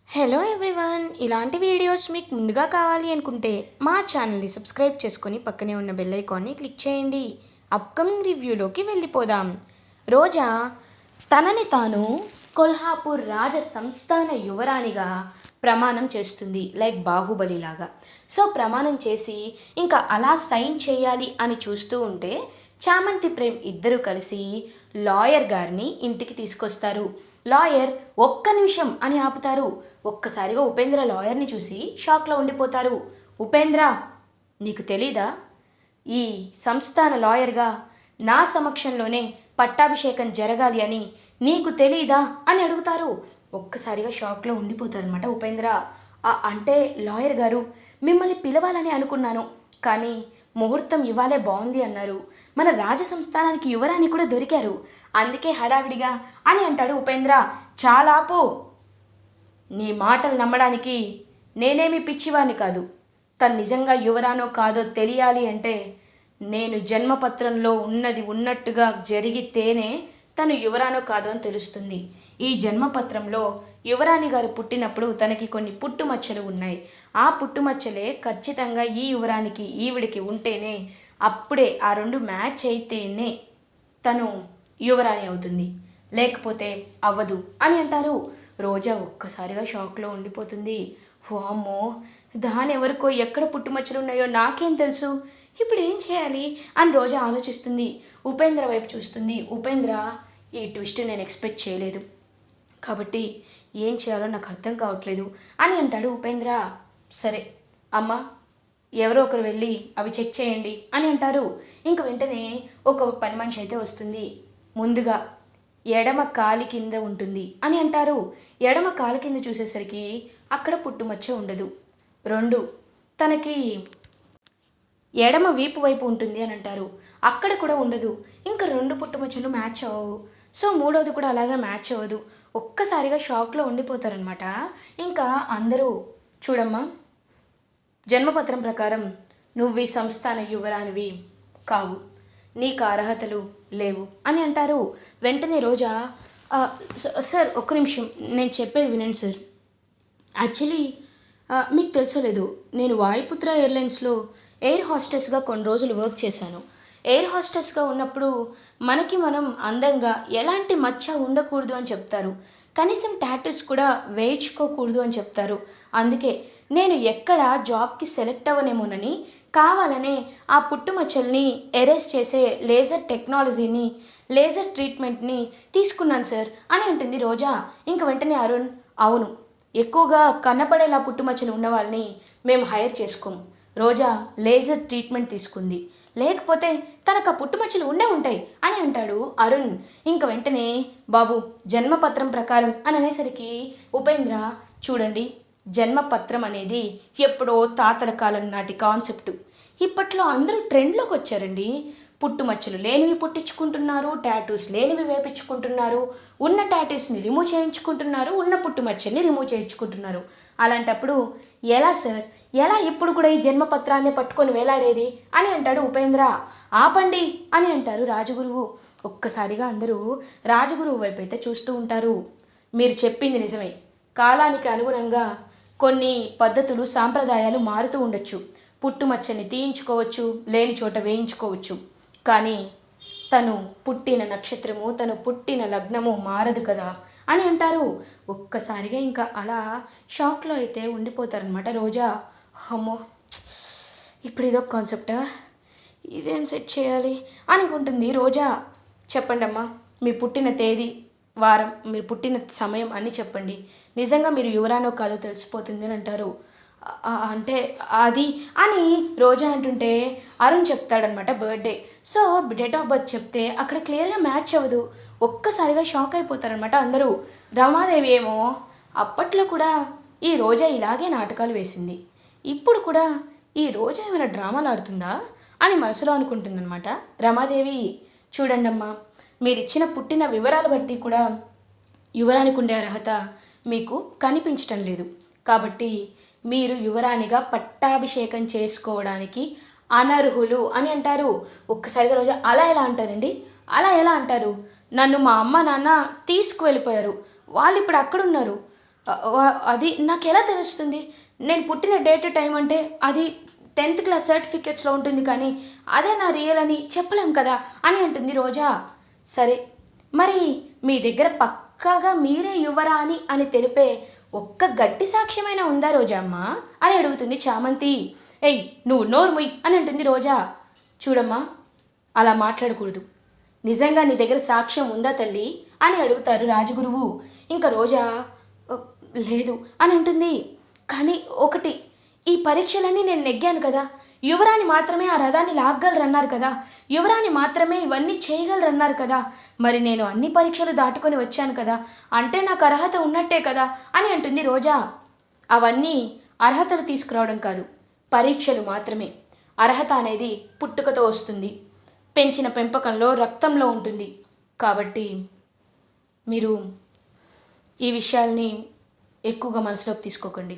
Hello everyone, ఇలాంటి videos మీకు ముందుగా కావాలి అనుకుంటే మా ఛానల్ని సబ్స్క్రైబ్ చేసుకొని పక్కనే ఉన్న బెల్ ఐకాన్ని క్లిక్ చేయండి. అప్కమింగ్ రివ్యూలోకి వెళ్ళిపోదాం. రోజా తనని తాను కొల్హాపూర్ రాజ సంస్థాన యువరాణిగా ప్రమాణం చేస్తుంది, లైక్ బాహుబలి లాగా. సో ప్రమాణం చేసి ఇంకా అలా సైన్ చేయాలి అని చూస్తూ ఉంటే చామంతి ప్రేమ్ ఇద్దరు కలిసి లాయర్ గారిని ఇంటికి తీసుకొస్తారు. లాయర్ ఒక్క నిమిషం అని ఆపుతారు. ఒక్కసారిగా ఉపేంద్ర లాయర్ని చూసి షాక్లో ఉండిపోతారు. ఉపేంద్ర, నీకు తెలీదా ఈ సంస్థాన లాయర్గా నా సమక్షంలోనే పట్టాభిషేకం జరగాలి అని నీకు తెలీదా అని అడుగుతారు. ఒక్కసారిగా షాక్లో ఉండిపోతారనమాట ఉపేంద్ర. అంటే లాయర్ గారు, మిమ్మల్ని పిలవాలని అనుకున్నాను, కానీ ముహూర్తం ఇవ్వాలే బాగుంది అన్నారు. మన రాజ సంస్థానానికి యువరాణి కూడా దొరికారు, అందుకే హడావిడిగా అని అంటాడు ఉపేంద్ర. చాలాపు, నీ మాటలు నమ్మడానికి నేనేమి పిచ్చివాణ్ణి కాదు. తను నిజంగా యువరానో కాదో తెలియాలి అంటే నేను జన్మపత్రంలో ఉన్నది ఉన్నట్టుగా జరిగితేనే తను యువరానో కాదో అని తెలుస్తుంది. ఈ జన్మపత్రంలో యువరాణి గారు పుట్టినప్పుడు తనకి కొన్ని పుట్టుమచ్చలు ఉన్నాయి. ఆ పుట్టుమచ్చలే ఖచ్చితంగా ఈ యువరానికి ఈవిడికి ఉంటేనే, అప్పుడే ఆ రెండు మ్యాచ్ అయితేనే తను యువరాణి అవుతుంది, లేకపోతే అవ్వదు అని అంటారు. రోజా ఒక్కసారిగా షాక్లో ఉండిపోతుంది. వామ్మో, దాని ఎవరికో ఎక్కడ పుట్టుమచ్చలు ఉన్నాయో నాకేం తెలుసు, ఇప్పుడు ఏం చేయాలి అని రోజా ఆలోచిస్తుంది. ఉపేంద్ర వైపు చూస్తుంది. ఉపేంద్ర, ఈ ట్విస్ట్ నేను ఎక్స్పెక్ట్ చేయలేదు, కాబట్టి ఏం చేయాలో నాకు అర్థం కావట్లేదు అని అంటాడు ఉపేంద్ర. సరే అమ్మ, ఎవరో ఒకరు వెళ్ళి అవి చెక్ చేయండి అని అంటారు. ఇంక వెంటనే ఒక పని మనిషి అయితే వస్తుంది. ముందుగా ఎడమ కాలి కింద ఉంటుంది అని అంటారు. ఎడమ కాలు కింద చూసేసరికి అక్కడ పుట్టుమచ్చ ఉండదు. రెండు, తనకి ఎడమ వీపు వైపు ఉంటుంది అని అంటారు, అక్కడ కూడా ఉండదు. ఇంకా రెండు పుట్టుమచ్చలు మ్యాచ్ అవ్వవు. సో మూడవది కూడా అలాగే మ్యాచ్ అవ్వదు. ఒక్కసారిగా షాక్లో ఉండిపోతారనమాట. ఇంకా అందరూ, చూడమ్మా, జన్మపత్రం ప్రకారం నువ్వు ఈ సంస్థాన యువరానివి కావు, నీకు అర్హతలు లేవు అని అంటారు. వెంటనే రోజా, సార్ ఒక్క నిమిషం, నేను చెప్పేది వినండి సార్. యాక్చువల్లీ మీకు తెలుసలేదు, నేను వాయుపుత్ర ఎయిర్లైన్స్లో ఎయిర్ హోస్టెస్గా కొన్ని రోజులు వర్క్ చేశాను. ఎయిర్ హోస్టెస్గా ఉన్నప్పుడు మనకి మనం అందంగా ఎలాంటి మచ్చ ఉండకూడదు అని చెప్తారు, కనీసం టాటూస్ కూడా వేయించుకోకూడదు అని చెప్తారు. అందుకే నేను ఎక్కడ జాబ్కి సెలెక్ట్ అవ్వనేమోనని కావాలనే ఆ పుట్టుమచ్చల్ని ఎరేస్ చేసే లేజర్ టెక్నాలజీని, లేజర్ ట్రీట్మెంట్ని తీసుకున్నాను సార్ అని అంటుంది రోజా. ఇంక వెంటనే అరుణ్, అవును, ఎక్కువగా కనపడేలా పుట్టుమచ్చలు ఉన్న వాళ్ళని మేము హైర్ చేసుకోము. రోజా లేజర్ ట్రీట్మెంట్ తీసుకుంది, లేకపోతే తనకు ఆ పుట్టుమచ్చలు ఉండే ఉంటాయి అని అంటాడు అరుణ్. ఇంక వెంటనే బాబు, జన్మపత్రం ప్రకారం అని అనేసరికి ఉపేంద్ర, చూడండి, జన్మపత్రం అనేది ఎప్పుడో తాతల కాలం నాటి కాన్సెప్టు. ఇప్పట్లో అందరూ ట్రెండ్లోకి వచ్చారండి. పుట్టుమచ్చలు లేనివి పుట్టించుకుంటున్నారు, టాటూస్ లేనివి వేపించుకుంటున్నారు, ఉన్న టాటూస్ని రిమూవ్ చేయించుకుంటున్నారు, ఉన్న పుట్టుమచ్చల్ని రిమూవ్ చేయించుకుంటున్నారు. అలాంటప్పుడు ఎలా సార్, ఎలా ఇప్పుడు కూడా ఈ జన్మపత్రాన్ని పట్టుకొని వేలాడేది అని అంటాడు ఉపేంద్ర. ఆపండి అని అంటారు రాజగురువు. ఒక్కసారిగా అందరూ రాజగురువు వైపు అయితే చూస్తూ ఉంటారు. మీరు చెప్పింది నిజమే, కాలానికి అనుగుణంగా కొన్ని పద్ధతులు, సాంప్రదాయాలు మారుతూ ఉండొచ్చు. పుట్టుమచ్చని తీయించుకోవచ్చు, లేని చోట వేయించుకోవచ్చు, కానీ తను పుట్టిన నక్షత్రము, తను పుట్టిన లగ్నము మారదు కదా అని అంటారు. ఒక్కసారిగా ఇంకా అలా షాక్లో అయితే ఉండిపోతారనమాట రోజా. అమ్మో, ఇప్పుడు ఇదొక కాన్సెప్టా, ఇదేం సెట్ చేయాలి అనుకుంటుంది రోజా. చెప్పండి అమ్మా, మీ పుట్టిన తేదీ, వారం, మీరు పుట్టిన సమయం అన్నీ చెప్పండి, నిజంగా మీరు యువరానో కాదో తెలిసిపోతుంది అని అంటారు. అంటే అది అని రోజా అంటుంటే అరుణ్ చెప్తాడనమాట birthday. So date of birth చెప్తే అక్కడ క్లియర్గా మ్యాచ్ అవ్వదు. ఒక్కసారిగా షాక్ అయిపోతారనమాట అందరూ. రమాదేవి ఏమో అప్పట్లో కూడా ఈ రోజా ఇలాగే నాటకాలు వేసింది, ఇప్పుడు కూడా ఈ రోజా ఏమైనా డ్రామాలు ఆడుతుందా అని మనసులో అనుకుంటుందన్నమాట రమాదేవి. చూడండమ్మా, మీరు ఇచ్చిన పుట్టిన వివరాలు బట్టి కూడా యువరానికి ఉండే అర్హత మీకు కనిపించటం లేదు, కాబట్టి మీరు యువరాణిగా పట్టాభిషేకం చేసుకోవడానికి అనర్హులు అని అంటారు. ఒక్కసారిగా రోజు, అలా ఎలా అంటారండి, అలా ఎలా అంటారు, నన్ను మా అమ్మ నాన్న తీసుకువెళ్ళిపోయారు, వాళ్ళు ఇప్పుడు అక్కడున్నారు, అది నాకెలా తెలుస్తుంది? నేను పుట్టిన డేట్ టైం అంటే అది 10th క్లాస్ సర్టిఫికేట్స్లో ఉంటుంది, కానీ అదే నా రియల్ అని చెప్పలేం కదా అని అంటుంది రోజా. సరే, మరి మీ దగ్గర పక్కాగా మీరే యువరా అని తెలిపే ఒక్క గట్టి సాక్ష్యమైనా ఉందా రోజమ్మ అని అడుగుతుంది చామంతి. ఏయ్, నువ్వు నోరు ముయ్ అని అంటుంది రోజా. చూడమ్మా, అలా మాట్లాడకూడదు. నిజంగా నీ దగ్గర సాక్ష్యం ఉందా తల్లి అని అడుగుతారు రాజగురువు. ఇంకా రోజా లేదు అని అంటుంది. కానీ ఒకటి, ఈ పరీక్షలన్నీ నేను నెగ్గాను కదా, యువరాణి మాత్రమే ఆ రథాన్ని లాగ్గలరన్నారు కదా, యువరాణి మాత్రమే ఇవన్నీ చేయగలరన్నారు కదా, మరి నేను అన్ని పరీక్షలు దాటుకొని వచ్చాను కదా, అంటే నాకు అర్హత ఉన్నట్టే కదా అని అంటుంది రోజా. అవన్నీ అర్హతలు తీసుకురావడం కాదు, పరీక్షలు మాత్రమే. అర్హత అనేది పుట్టుకతో వస్తుంది, పెంచిన పెంపకంలో రక్తంలో ఉంటుంది. కాబట్టి మీరు ఈ విషయాల్ని ఎక్కువగా మనసులోకి తీసుకోకండి.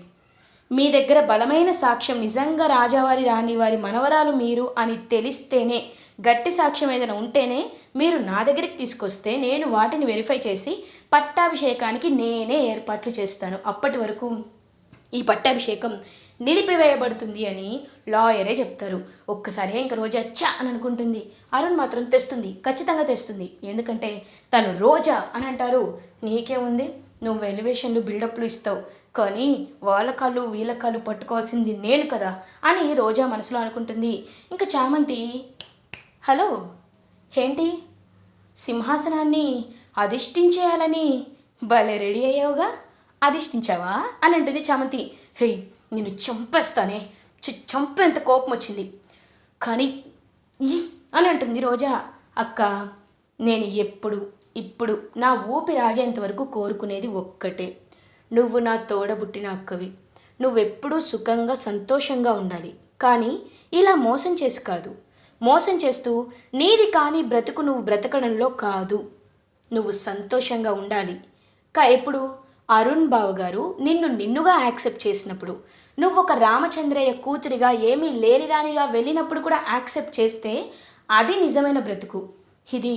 మీ దగ్గర బలమైన సాక్ష్యం, నిజంగా రాజావారి రాణివారి మనవరాలు మీరు అని తెలిస్తేనే, గట్టి సాక్ష్యం ఏదైనా ఉంటేనే మీరు నా దగ్గరికి తీసుకొస్తే నేను వాటిని వెరిఫై చేసి పట్టాభిషేకానికి నేనే ఏర్పాట్లు చేస్తాను. అప్పటి వరకు ఈ పట్టాభిషేకం నిలిపివేయబడుతుంది అని లాయరే చెప్తారు. ఒక్కసారి ఇంక రోజా చా అని అనుకుంటుంది. అరుణ్ మాత్రం తెస్తుంది, ఖచ్చితంగా తెస్తుంది. ఎందుకంటే తను రోజా అని అంటారు. నీకేముంది, నువ్వు ఎలివేషన్లు బిల్డప్లు ఇస్తావు, కానీ వాళ్ళ కాళ్ళు వీళ్ళ కాళ్ళు పట్టుకోవాల్సింది నేను కదా అని రోజా మనసులో అనుకుంటుంది. ఇంకా చామంతి, హలో, ఏంటి సింహాసనాన్ని అధిష్ఠించేయాలని భలే రెడీ అయ్యావుగా, అధిష్ఠించావా అని అంటుంది చామంతి. హే, నేను చంపేస్తానే, చంపేంత కోపం వచ్చింది కానీ అని అంటుంది రోజా. అక్క, నేను ఇప్పుడు నా ఊపిరి ఆగేంత వరకు కోరుకునేది ఒక్కటే, నువ్వు నా తోడబుట్టిన అక్కవి, నువ్వెప్పుడూ సుఖంగా సంతోషంగా ఉండాలి. కానీ ఇలా మోసం చేసి కాదు, మోసం చేస్తూ నీది కానీ బ్రతుకు నువ్వు బ్రతకడంలో కాదు, నువ్వు సంతోషంగా ఉండాలి. ఎప్పుడు అరుణ్ బావ గారు నిన్నుగా యాక్సెప్ట్ చేసినప్పుడు, నువ్వు ఒక రామచంద్రయ్య కూతురిగా ఏమీ లేనిదానిగా వెళ్ళినప్పుడు కూడా యాక్సెప్ట్ చేస్తే అది నిజమైన బ్రతుకు. ఇది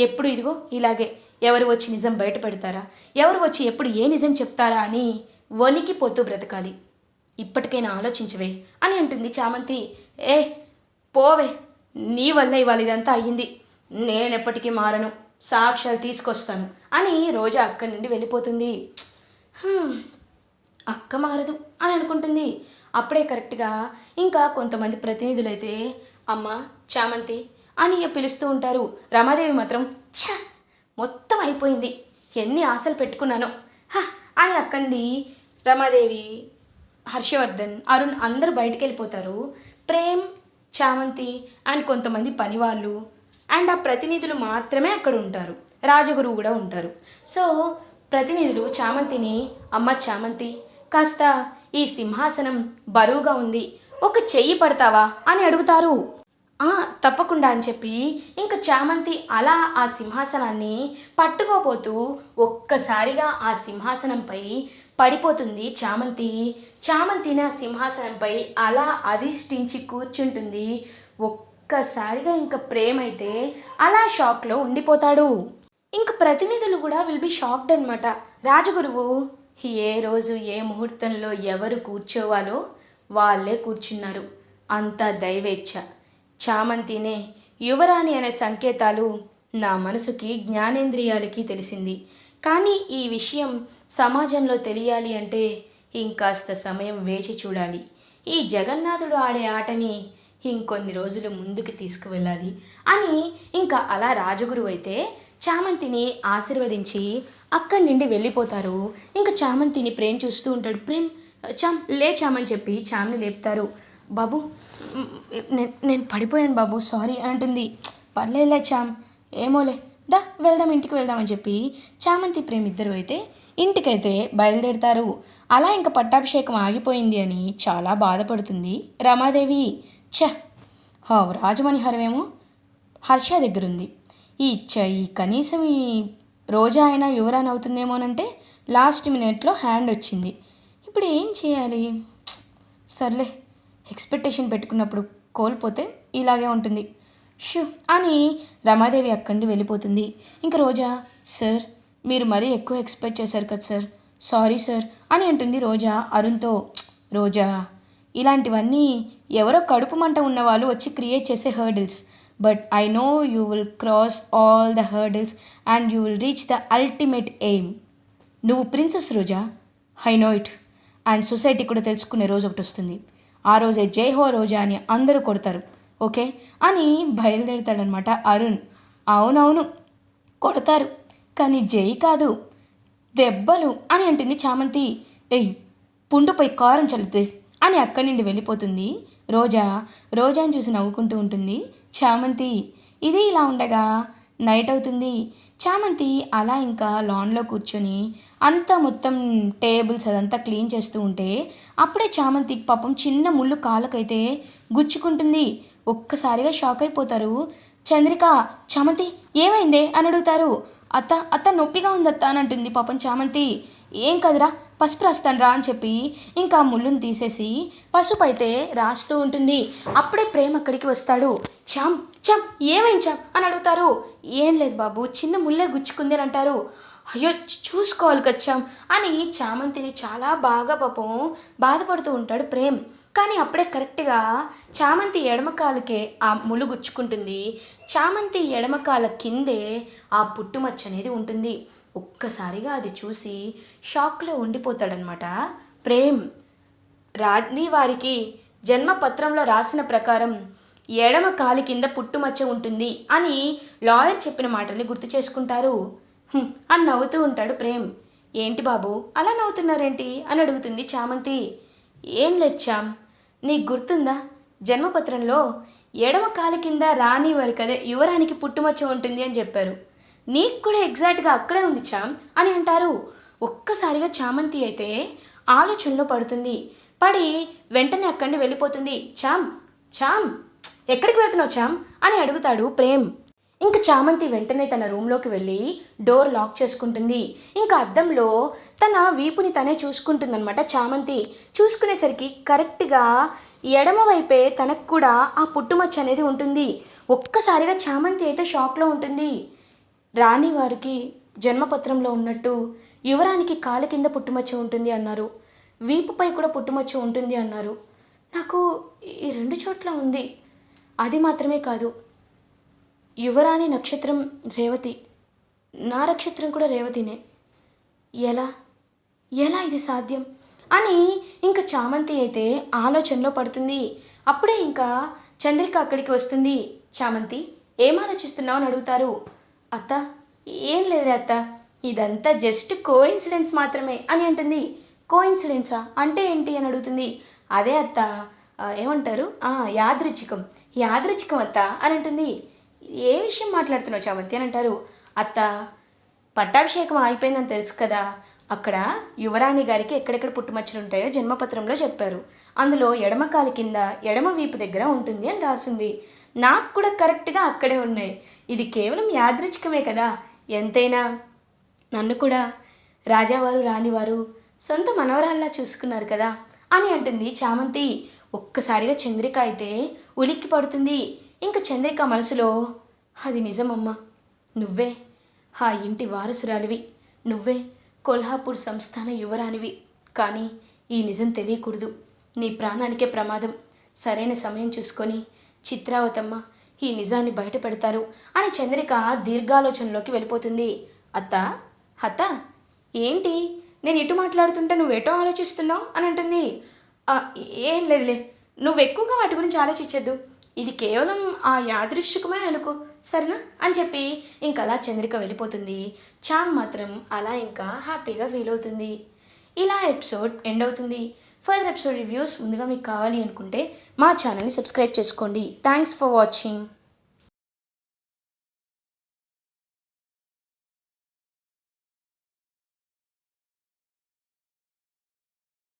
ఎప్పుడు ఇదిగో ఇలాగే ఎవరు వచ్చి నిజం బయట పెడతారా, ఎవరు వచ్చి ఎప్పుడు ఏ నిజం చెప్తారా అని వణికిపోతూ బ్రతకాలి. ఇప్పటికైనా ఆలోచించవే అని అంటుంది చామంతి. ఏ పోవే, నీ వల్ల ఇవాళ ఇదంతా అయ్యింది, నేనెప్పటికీ మారను, సాక్ష్యాలు తీసుకొస్తాను అని రోజా అక్కడి నుండి వెళ్ళిపోతుంది. అక్క మారదు అని అనుకుంటుంది. అప్పుడే కరెక్ట్గా ఇంకా కొంతమంది ప్రతినిధులైతే అమ్మ చామంతి అని పిలుస్తూ ఉంటారు. రమాదేవి మాత్రం ఛ, మొత్తం అయిపోయింది, ఎన్ని ఆశలు పెట్టుకున్నాను అని అక్కడి రమాదేవి, హర్షవర్ధన్, అరుణ్ అందరూ బయటికి వెళ్ళిపోతారు. ప్రేమ్, చామంతి అండ్ కొంతమంది పనివాళ్ళు అండ్ ఆ ప్రతినిధులు మాత్రమే అక్కడ ఉంటారు. రాజగురువు కూడా ఉంటారు. సో ప్రతినిధులు చామంతిని, అమ్మ చామంతి, కాస్త ఈ సింహాసనం బరువుగా ఉంది, ఒక చెయ్యి పడతావా అని అడుగుతారు. తప్పకుండా అని చెప్పి ఇంకా చామంతి అలా ఆ సింహాసనాన్ని పట్టుకోపోతూ ఒక్కసారిగా ఆ సింహాసనంపై పడిపోతుంది చామంతి. చామంతిని ఆ సింహాసనంపై అలా అధిష్ఠించి కూర్చుంటుంది. ఒక్కసారిగా ఇంకా ప్రేమైతే అలా షాక్లో ఉండిపోతాడు. ఇంక ప్రతినిధులు కూడా విల్ బి షాక్డ్ అనమాట. రాజగురువు ఏ రోజు ఏ ముహూర్తంలో ఎవరు కూర్చోవాలో వాళ్ళే కూర్చున్నారు. అంతా దైవేచ్ఛ. చామంతినే యువరాణి అనే సంకేతాలు నా మనసుకి, జ్ఞానేంద్రియాలకి తెలిసింది. కానీ ఈ విషయం సమాజంలో తెలియాలి అంటే ఇంకాస్త సమయం వేచి చూడాలి. ఈ జగన్నాథుడు ఆడే ఆటని ఇంకొన్ని రోజులు ముందుకు తీసుకువెళ్ళాలి అని ఇంకా అలా రాజగురువు అయితే చామంతిని ఆశీర్వదించి అక్కడి నుండి వెళ్ళిపోతారు. ఇంకా చామంతిని ప్రేమ్ చూస్తూ ఉంటాడు. ప్రేమ్ లేచామని చెప్పి చామ్ని లేపుతారు. బాబు, నేను పడిపోయాను బాబు, సారీ అని అంటుంది. పర్లేదులే చామ్, ఏమోలే, దా వెళ్దాం, ఇంటికి వెళ్దామని చెప్పి చామంతి ప్రేమ్ ఇద్దరు అయితే ఇంటికైతే బయలుదేరుతారు. అలా ఇంకా పట్టాభిషేకం ఆగిపోయింది అని చాలా బాధపడుతుంది రమాదేవి. రాజమణిహారమేమో హర్ష దగ్గరుంది. ఈ కనీసం ఈ రోజా అయినా యువరాణి అవుతుందేమోనంటే లాస్ట్ మినిట్లో హ్యాండ్ వచ్చింది. ఇప్పుడు ఏం చేయాలి? సర్లే, ఎక్స్పెక్టేషన్ పెట్టుకున్నప్పుడు కోల్పోతే ఇలాగే ఉంటుంది అని రమాదేవి అక్కడి వెళ్ళిపోతుంది. ఇంకా రోజా, సార్ మీరు మరీ ఎక్కువ ఎక్స్పెక్ట్ చేశారు కదా సార్, సారీ సార్ అని అంటుంది రోజా అరుణ్తో. రోజా, ఇలాంటివన్నీ ఎవరో కడుపు మంట ఉన్నవాళ్ళు వచ్చి క్రియేట్ చేసే hurdles. But I know you will cross all the hurdles and you will reach the ultimate aim. నువ్వు princess Roja, I know it. And society కూడా తెలుసుకునే రోజు ఒకటి వస్తుంది. ఆ రోజే జై హో రోజా అని అందరూ కొడతారు, ఓకే అని బయలుదేరుతాడనమాట అరుణ్. అవునవును కొడతారు, కానీ జై కాదు, దెబ్బలు అని అంటుంది చామంతి. ఏయ్, పుండుపై కారం చల్లుతుంది అని అక్కడి నుండి వెళ్ళిపోతుంది రోజా. రోజాని చూసి నవ్వుకుంటూ ఉంటుంది చామంతి. ఇది ఇలా ఉండగా నైట్ అవుతుంది. చామంతి అలా ఇంకా లాన్లో కూర్చొని అంతా మొత్తం టేబుల్స్ అదంతా క్లీన్ చేస్తూ ఉంటే అప్పుడే చామంతి పాపం చిన్న ముళ్ళు కాళ్ళకైతే గుచ్చుకుంటుంది. ఒక్కసారిగా షాక్ అయిపోతారు చంద్రిక. చామంతి ఏమైందే అని అడుగుతారు. అత్త అత్త నొప్పిగా ఉందత్త అని అంటుంది పాపం చామంతి. ఏం కదరా, పసుపు రాస్తాను రా అని చెప్పి ఇంకా ముళ్ళుని తీసేసి పసుపు అయితే రాస్తూ ఉంటుంది. అప్పుడే ప్రేమ్ అక్కడికి వస్తాడు. చామ్ చామ్ ఏమైంది చామ్ అని అడుగుతారు. ఏం లేదు బాబు, చిన్న ముళ్ళే గుచ్చుకుంది అని అంటారు. అయ్యో చూసుకోవాలి కచ్చాం అని చామంతిని చాలా బాగా పాపం బాధపడుతూ ఉంటాడు ప్రేమ్. కానీ అప్పుడే కరెక్ట్గా చామంతి ఎడమకాలకే ఆ ముళ్ళు గుచ్చుకుంటుంది. చామంతి ఎడమకాల కిందే ఆ పుట్టుమచ్చ అనేది ఉంటుంది. ఒక్కసారిగా అది చూసి షాక్లో ఉండిపోతాడనమాట ప్రేమ్. రాణి వారికి జన్మపత్రంలో రాసిన ప్రకారం ఎడమ కాలి కింద పుట్టుమచ్చ ఉంటుంది అని లాయర్ చెప్పిన మాటల్ని గుర్తు చేసుకుంటారు. అని నవ్వుతూ ఉంటాడు ప్రేమ్. ఏంటి బాబు అలా నవ్వుతున్నారేంటి అని అడుగుతుంది చామంతి. ఏం లేచాం, నీకు గుర్తుందా జన్మపత్రంలో ఎడమ కాలి కింద రాణి వారికి అదే యువరానికి పుట్టుమచ్చ ఉంటుంది అని చెప్పారు. నీకు కూడా ఎగ్జాక్ట్గా అక్కడే ఉంది చామ్ అని అంటారు. ఒక్కసారిగా చామంతి అయితే ఆలోచనలో పడుతుంది. పడి వెంటనే అక్కడిని వెళ్ళిపోతుంది. చామ్ చామ్ ఎక్కడికి వెళ్తున్నావు చామ్ అని అడుగుతాడు ప్రేమ్. ఇంకా చామంతి వెంటనే తన రూమ్లోకి వెళ్ళి డోర్ లాక్ చేసుకుంటుంది. ఇంకా అద్దంలో తన వీపుని తనే చూసుకుంటుందన్నమాట చామంతి. చూసుకునేసరికి కరెక్ట్గా ఎడమ వైపే తనకు కూడా ఆ పుట్టుమచ్చ అనేది ఉంటుంది. ఒక్కసారిగా చామంతి అయితే షాక్లో ఉంటుంది. రాణి వారికి జన్మపత్రంలో ఉన్నట్టు యువరానికి కాళ్ళ కింద పుట్టుమచ్చ ఉంటుంది అన్నారు, వీపుపై కూడా పుట్టుమచ్చ ఉంటుంది అన్నారు. నాకు ఈ రెండు చోట్ల ఉంది. అది మాత్రమే కాదు, యువరాణి నక్షత్రం రేవతి, నా నక్షత్రం కూడా రేవతినే. ఎలా ఎలా ఇది సాధ్యం అని ఇంకా చామంతి అయితే ఆలోచనలో పడుతుంది. అప్పుడే ఇంకా చంద్రిక అక్కడికి వస్తుంది. చామంతి ఏం ఆలోచిస్తున్నావు అని అడుగుతారు. అత్త ఏం లేదే అత్త, ఇదంతా జస్ట్ కోఇన్సిడెన్స్ మాత్రమే అని అంటుంది. కోఇన్సిడెన్సా అంటే ఏంటి అని అడుగుతుంది. అదే అత్త, ఏమంటారు, యాదృచ్ఛికం యాదృచ్ఛికం అత్త అని అంటుంది. ఏ విషయం మాట్లాడుతున్నావు చామంతి అని అంటారు. అత్త, పట్టాభిషేకం అయిపోయిందని తెలుసు కదా, అక్కడ యువరాణి గారికి ఎక్కడెక్కడ పుట్టుమచ్చలు ఉంటాయో జన్మపత్రంలో చెప్పారు. అందులో ఎడమ కాలి కింద ఎడమ వీపు దగ్గర ఉంటుంది అని రాసింది. నాకు కూడా కరెక్ట్గా అక్కడే ఉన్నాయి. ఇది కేవలం యాదృచ్ఛికమే కదా, ఎంతైనా నన్ను కూడా రాజావారు రాణివారు సొంత మనవరాల్లా చూసుకున్నారు కదా అని అంటుంది చామంతి. ఒక్కసారిగా చంద్రిక అయితే ఉలిక్కి పడుతుంది. ఇంకా చంద్రిక మనసులో, అది నిజమమ్మా, నువ్వే ఆ ఇంటి వారసురాలివి, నువ్వే కొల్హాపూర్ సంస్థాన యువరానివి. కానీ ఈ నిజం తెలియకూడదు, నీ ప్రాణానికే ప్రమాదం. సరైన సమయం చూసుకొని చిత్రావతమ్మ ఈ నిజాన్ని బయట పెడతారు అని చంద్రిక దీర్ఘాలోచనలోకి వెళ్ళిపోతుంది. అత్త అత్త ఏంటి, నేను ఇటు మాట్లాడుతుంటే నువ్వు ఎటో ఆలోచిస్తున్నావు అని అంటుంది. ఏం లేదులే, నువ్వు ఎక్కువగా వాటి గురించి ఆలోచించద్దు, ఇది కేవలం ఆ యాదృశ్చికమే అనుకో సరేనా అని చెప్పి ఇంకలా చంద్రిక వెళ్ళిపోతుంది. చామ్ మాత్రం అలా ఇంకా హ్యాపీగా ఫీల్ అవుతుంది. ఇలా ఎపిసోడ్ ఎండ్ అవుతుంది. ఫర్దర్ ఎపిసోడ్ రివ్యూస్ ముందుగా మీకు కావాలి అనుకుంటే మా ఛానల్ని సబ్స్క్రైబ్ చేసుకోండి. Thanks for watching.